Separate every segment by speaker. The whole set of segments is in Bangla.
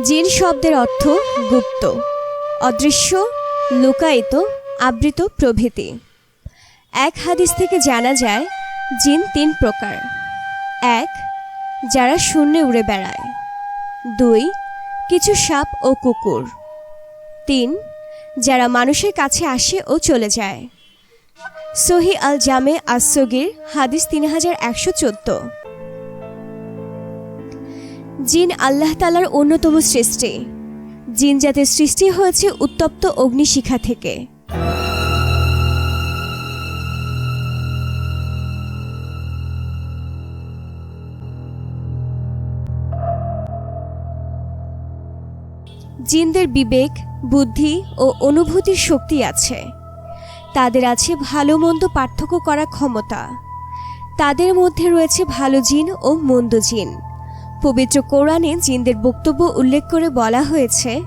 Speaker 1: জিন শব্দের অর্থ গুপ্ত, অদৃশ্য, লুকায়িত, আবৃত প্রভৃতি। এক হাদিস থেকে জানা যায় জিন ৩ প্রকার। ১. যারা শূন্যে উড়ে বেড়ায়। ২. কিছু সাপ ও কুকুর। ৩. যারা মানুষের কাছে আসে ও চলে যায়। সহিহ আল জামে আস-সগীর হাদিস 3114। জিন আল্লাহ তাআলার অন্যতম সৃষ্টি। জিন জাতের সৃষ্টি হয়েছে উত্তপ্ত অগ্নিশিখা থেকে। জিনদের বিবেক, বুদ্ধি ও অনুভূতির শক্তি আছে। তাদের আছে ভালো মন্দ পার্থক্য করার ক্ষমতা। তাদের মধ্যে রয়েছে ভালো জিন ও মন্দ জিন। পবিত্র কোরআনে জিনদের বক্তব্য উল্লেখ করে বলা হয়েছে,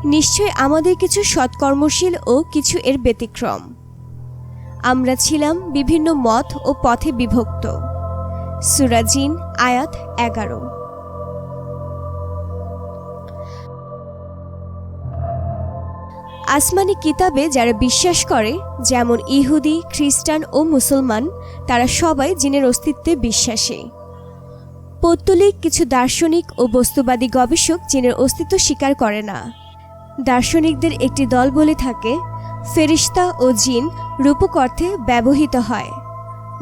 Speaker 1: নিশ্চয় আমাদের কিছু সৎকর্মশীল ও কিছু এর ব্যতিক্রম। আমরা ছিলাম বিভিন্ন মত ও পথে বিভক্ত। সূরা জিন আয়াত 11। আসমানি কিতাবে যারা বিশ্বাস করে, যেমন ইহুদি, খ্রিস্টান ও মুসলমান, তারা সবাই জিনের অস্তিত্বে বিশ্বাসী। পৌত্তলিক কিছু দার্শনিক ও বস্তুবাদী গবেষক জিনের অস্তিত্ব স্বীকার করে না। দার্শনিকদের একটি দল বলে থাকে, ফেরেশতা ও জিন রূপক অর্থে ব্যবহৃত হয়।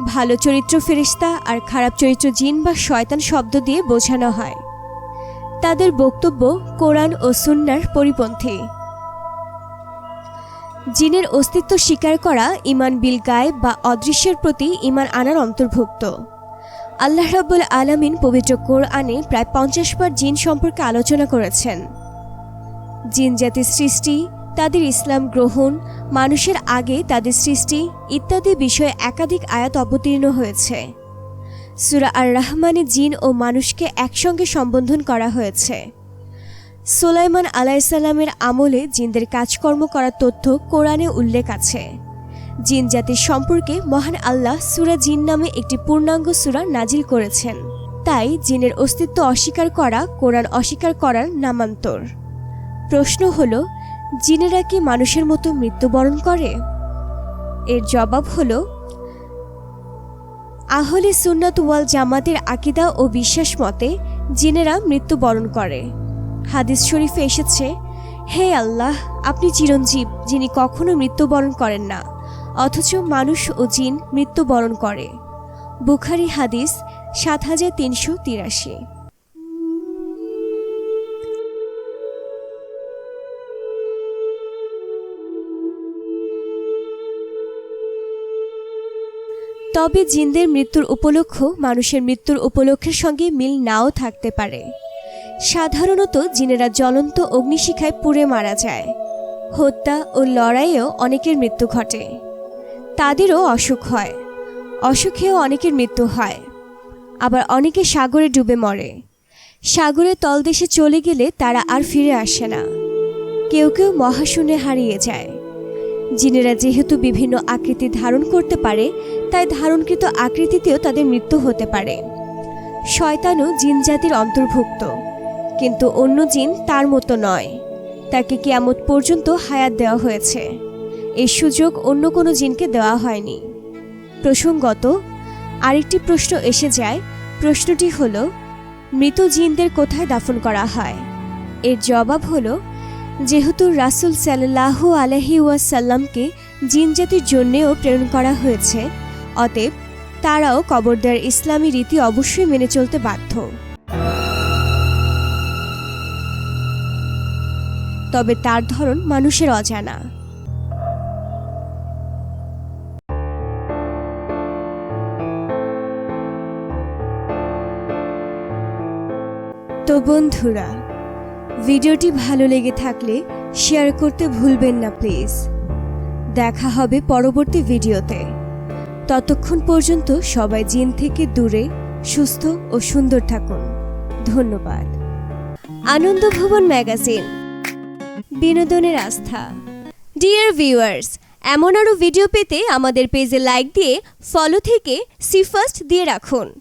Speaker 1: ভালো চরিত্র ফেরেশতা আর খারাপ চরিত্র জিন বা শয়তান শব্দ দিয়ে বোঝানো হয়। তাদের বক্তব্য কোরআন ও সুন্নাহর পরিপন্থী। জিনের অস্তিত্ব স্বীকার করা ঈমান বিল গায়ব বা অদৃশ্যের প্রতি ঈমান আনার অন্তর্ভুক্ত। আল্লাহ রাব্বুল আলামিন পবিত্র কোরআনে প্রায় 50 বার জিন সম্পর্কে আলোচনা করেছেন। জিন জাতির সৃষ্টি, তাদের ইসলাম গ্রহণ, মানুষের আগে তাদের সৃষ্টি ইত্যাদি বিষয়ে একাধিক আয়াত অবতীর্ণ হয়েছে। সূরা আর রহমানে জিন ও মানুষকে একসঙ্গে সম্বোধন করা হয়েছে। সুলাইমান আলাইহিসসালামের আমলে জিনদের কাজকর্ম করার তথ্য কোরআনে উল্লেখ আছে। জিন জাতির সম্পর্কে মহান আল্লাহ সূরা জিন নামে একটি পূর্ণাঙ্গ সূরা নাজিল করেছেন। তাই জিনের অস্তিত্ব অস্বীকার করা কোরআন অস্বীকার করার নামান্তর। প্রশ্ন হল, জিনেরা কি মানুষের মতো মৃত্যুবরণ করে? এর জবাব হল, আহলে সুন্নাত ওয়াল জামাতের আকীদা ও বিশ্বাস মতে জিনেরা মৃত্যুবরণ করে। হাদিস শরীফে এসেছে, হে আল্লাহ, আপনি চিরঞ্জীব, যিনি কখনো মৃত্যুবরণ করেন না, অথচ মানুষ ও জিন মৃত্যুবরণ করে। বুখারী হাদিস 7383। তবে জিনদের মৃত্যুর উপলক্ষ মানুষের মৃত্যুর উপলক্ষের সঙ্গে মিল নাও থাকতে পারে। সাধারণত জিনেরা জ্বলন্ত অগ্নিশিখায় পুড়ে মারা যায়। হত্যা ও লড়াইয়েও অনেকের মৃত্যু ঘটে। তাদেরও অসুখ হয়। অসুখেও অনেকের মৃত্যু হয়। আবার অনেকে সাগরে ডুবে মরে। সাগরের তলদেশে চলে গেলে তারা আর ফিরে আসে না। কেউ কেউ মহাশূন্যে হারিয়ে যায়। জিনেরা যেহেতু বিভিন্ন আকৃতি ধারণ করতে পারে, তাই ধারণকৃত আকৃতিতেও তাদের মৃত্যু হতে পারে। শয়তানও জিন জাতির অন্তর্ভুক্ত, কিন্তু অন্য জিন তার মতো নয়। তাকে কিয়ামত পর্যন্ত হায়াত দেওয়া হয়েছে। এই সুযোগ অন্য কোনো জিনকে দেওয়া হয়নি। প্রসঙ্গত আরেকটি প্রশ্ন এসে যায়। প্রশ্নটি হল, মৃত জিনদের কোথায় দাফন করা হয়? এর জবাব হল, যেহেতু রাসূল সাল্লাল্লাহু আলাইহি ওয়াসাল্লামকে জিন জাতির জন্যেও প্রেরণ করা হয়েছে, অতএব তারাও কবর দেওয়ার ইসলামী রীতি অবশ্যই মেনে চলতে বাধ্য। তবে তার ধরন মানুষের অজানা। তো বন্ধুরা, ভিডিওটি ভালো লেগে থাকলে শেয়ার করতে ভুলবেন না প্লিজ। দেখা হবে পরবর্তী ভিডিওতে। ততক্ষণ পর্যন্ত সবাই জিন থেকে দূরে সুস্থ ও সুন্দর থাকুন। ধন্যবাদ। আনন্দ ভুবন ম্যাগাজিন, বিনোদনের আস্থা। ডিয়ার ভিউয়ার্স, এমন আরও ভিডিও পেতে আমাদের পেজে লাইক দিয়ে ফলো থেকে সি ফার্স্ট দিয়ে রাখুন।